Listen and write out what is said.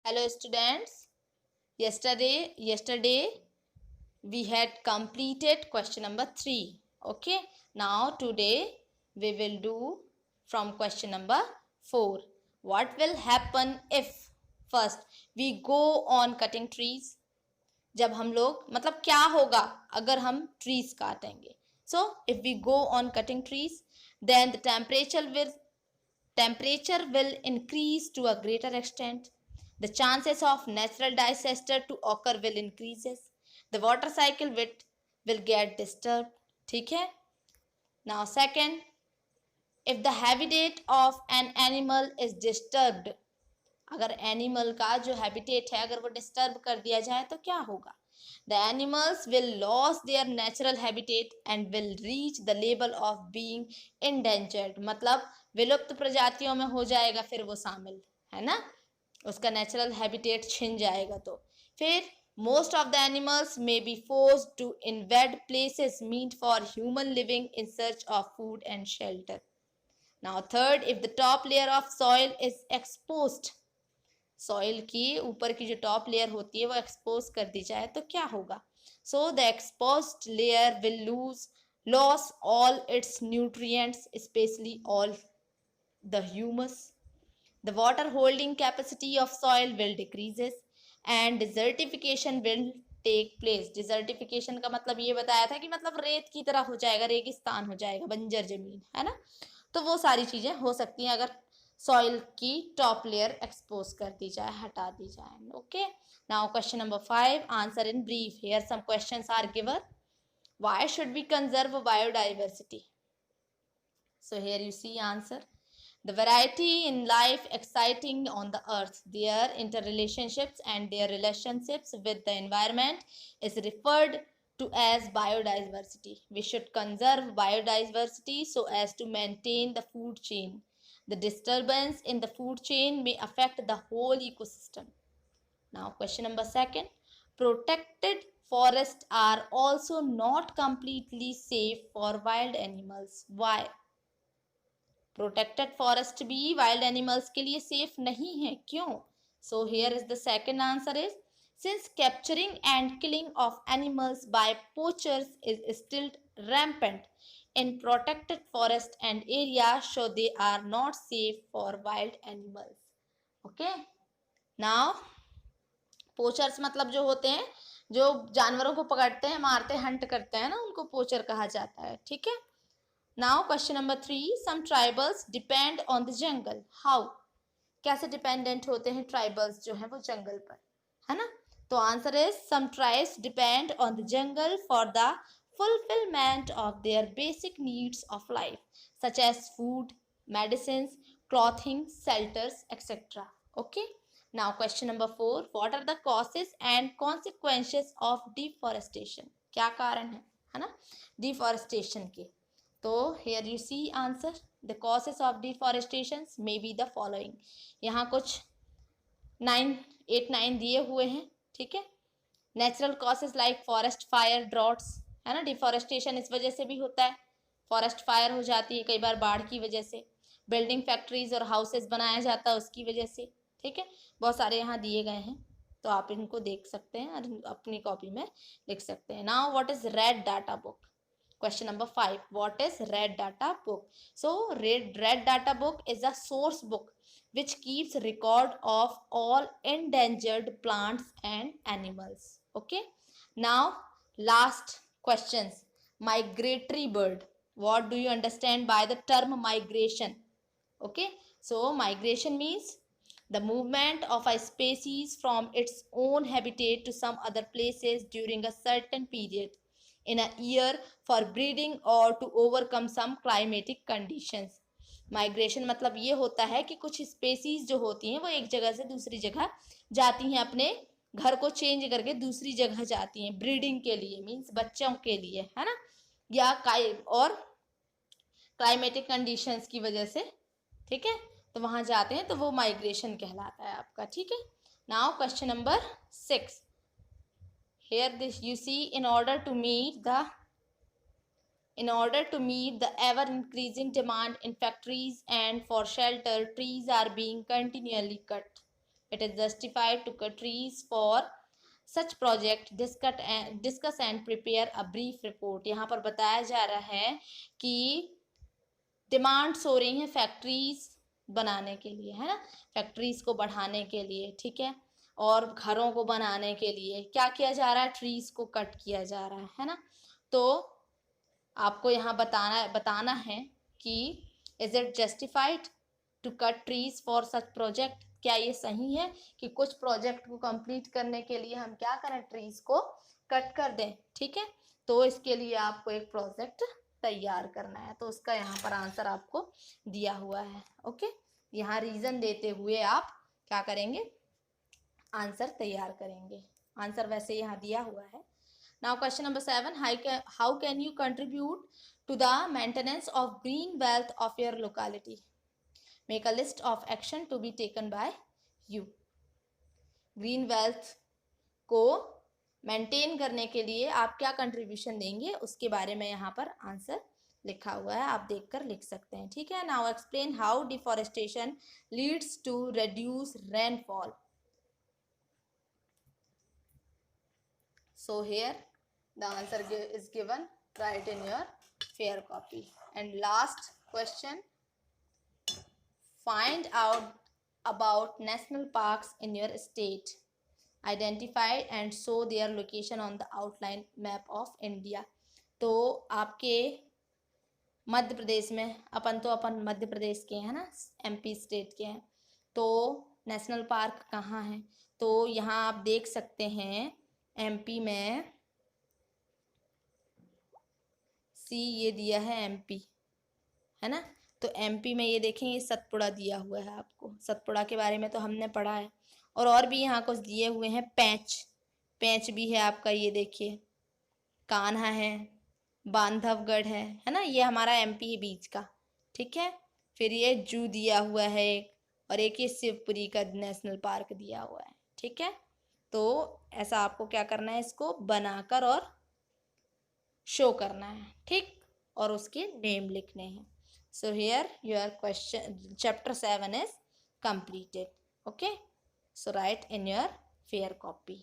Hello students. Yesterday we had completed question number 3. Okay. Now today we will do from question number 4. What will happen if first we go on cutting trees? जब हम लोग मतलब क्या होगा अगर हम trees काटेंगे? So if we go on cutting trees, then the temperature will increase to a greater extent. The chances of natural disaster to occur will increases. The water cycle will get disturbed. ठीक है. Now second, if the habitat of an animal is disturbed, अगर animal का जो habitat है अगर वो disturb कर दिया जाए तो क्या होगा? The animals will loss there natural habitat and will reach the level of being endangered, मतलब विलुप्त प्रजातियों में हो जाएगा फिर वो शामिल, है ना, उसका नेचुरल हैबिटेट छिन जाएगा। तो फिर most of the animals may be forced to invade places meant for human living in search of food and shelter. Now third, if the top layer of soil is exposed, soil की ऊपर की जो top layer होती है वो expose कर दी जाए तो क्या होगा? So the exposed layer will loss all its nutrients, especially all the humus. The water holding capacity of soil will decreases and desertification will take place. Desertification का मतलब ये बताया था कि मतलब रेत की तरह हो जाएगा, रेगिस्तान हो जाएगा, बंजर जमीन, है ना. तो वो सारी चीजें हो सकती हैं अगर सॉइल की टॉप लेयर एक्सपोज कर दी जाए, हटा दी जाए. Okay. Now question number 5, answer in brief. Here some questions are given. Why should we conserve biodiversity? So here you see answer. The variety in life exciting on the earth, their interrelationships and their relationships with the environment is referred to as biodiversity. We should conserve biodiversity so as to maintain the food chain. The disturbance in the food chain may affect the whole ecosystem. Now question number 2. Protected forests are also not completely safe for wild animals. Why? Protected forest भी wild animals के लिए safe नहीं है, क्यों? So here is the second answer is since capturing and killing of animals by poachers is still rampant in protected forest and areas, so they are not safe for wild animals. Okay. Now poachers मतलब जो होते हैं जो जानवरों को पकड़ते हैं, मारते हैं, हंट करते हैं ना, उनको पोचर कहा जाता है. ठीक है. Now question number 3, some tribals depend on the jungle. How? कैसे डिपेंडेंट होते हैं ट्राइबल्स जो है वो जंगल पर, है ना. तो answer is some tribes depend on the jungle for the fulfillment of their basic needs of life such as food, medicines, clothing, shelters, etc. Okay. Now question number 4, what are the causes and consequences of deforestation? क्या कारण है ना deforestation के? तो here you see answer. The causes of deforestation may be the following. यहाँ कुछ 9 दिए हुए हैं. ठीक है. Natural causes like forest fire, droughts, है ना. डिफॉरेस्टेशन इस वजह से भी होता है, फॉरेस्ट फायर हो जाती है कई बार बाढ़ की वजह से. बिल्डिंग फैक्ट्रीज और हाउसेस बनाया जाता है उसकी वजह से. ठीक है. बहुत सारे यहाँ दिए गए हैं तो आप इनको देख सकते हैं और अपनी कॉपी में लिख सकते हैं. Now what is red data book? Question number 5, what is red data book? So red data book is a source book which keeps record of all endangered plants and animals. Okay. Now last questions. Migratory bird, what do you understand by the term migration? Okay. So migration means the movement of a species from its own habitat to some other places during a certain period in a year for breeding or to overcome some climatic conditions. Migration मतलब ये होता है कि कुछ species जो होती हैं वो एक जगह से दूसरी जगह जाती हैं, अपने घर को चेंज करके दूसरी जगह जाती हैं ब्रीडिंग के लिए, मीन्स बच्चों के लिए, है ना, या और क्लाइमेटिक कंडीशंस की वजह से. ठीक है. तो वहां जाते हैं तो वो माइग्रेशन कहलाता है आपका. ठीक है. Now question number 6. Here this you see, in order to meet the ever increasing demand in factories and for shelter, trees are being continually cut. It is justified to cut trees for such project. Discuss and prepare a brief report. यहाँ पर बताया जा रहा है कि demands हो रही हैं फैक्ट्रीज बनाने के लिए, है ना, फैक्ट्रीज को बढ़ाने के लिए, ठीक है, और घरों को बनाने के लिए क्या किया जा रहा है, ट्रीज को कट किया जा रहा है ना। तो आपको यहाँ बताना है कि is it justified to cut trees for such project, क्या ये सही है कि कुछ प्रोजेक्ट को कंप्लीट करने के लिए हम क्या करें, ट्रीज को कट कर दें, ठीक है। तो इसके लिए आपको एक प्रोजेक्ट तैयार करना है, तो उसका यहाँ पर आंसर आपको दिया हुआ है। ओके, यहाँ रीजन देते हुए आप क्या करेंगे, आंसर तैयार करेंगे। आंसर वैसे यहाँ दिया हुआ है। Now question number 7, how can you contribute to the maintenance of green wealth of your locality, make a list of action to be taken by you. Green wealth को मेंटेन करने के लिए आप क्या कंट्रीब्यूशन देंगे, उसके बारे में यहाँ पर आंसर लिखा हुआ है, आप देखकर लिख सकते हैं, ठीक है। Now explain how deforestation leads to reduce rainfall. So here the answer is given, write in your fair copy. And last question, find out about national parks in your state, identify and show their location on the outline map of India. तो आपके मध्य प्रदेश में, अपन मध्य प्रदेश के हैं ना, MP state के हैं, तो national park कहाँ है, तो यहाँ आप देख सकते हैं MP में C ये दिया है MP, है ना, तो MP में ये देखें ये सतपुड़ा दिया हुआ है आपको, सतपुड़ा के बारे में तो हमने पढ़ा है, और भी यहाँ कुछ दिए हुए हैं, पेंच भी है आपका, ये देखिए कान्हा है, बांधवगढ़ है ना, ये हमारा MP बीच का, ठीक है। फिर ये जू दिया हुआ है एक, और एक ये शिवपुरी का नेशनल पार्क दिया हुआ है, ठीक है। तो ऐसा आपको क्या करना है, इसको बनाकर और शो करना है, ठीक, और उसके नेम लिखने हैं। So here your question chapter 7 is completed. Okay, so write in your fair copy.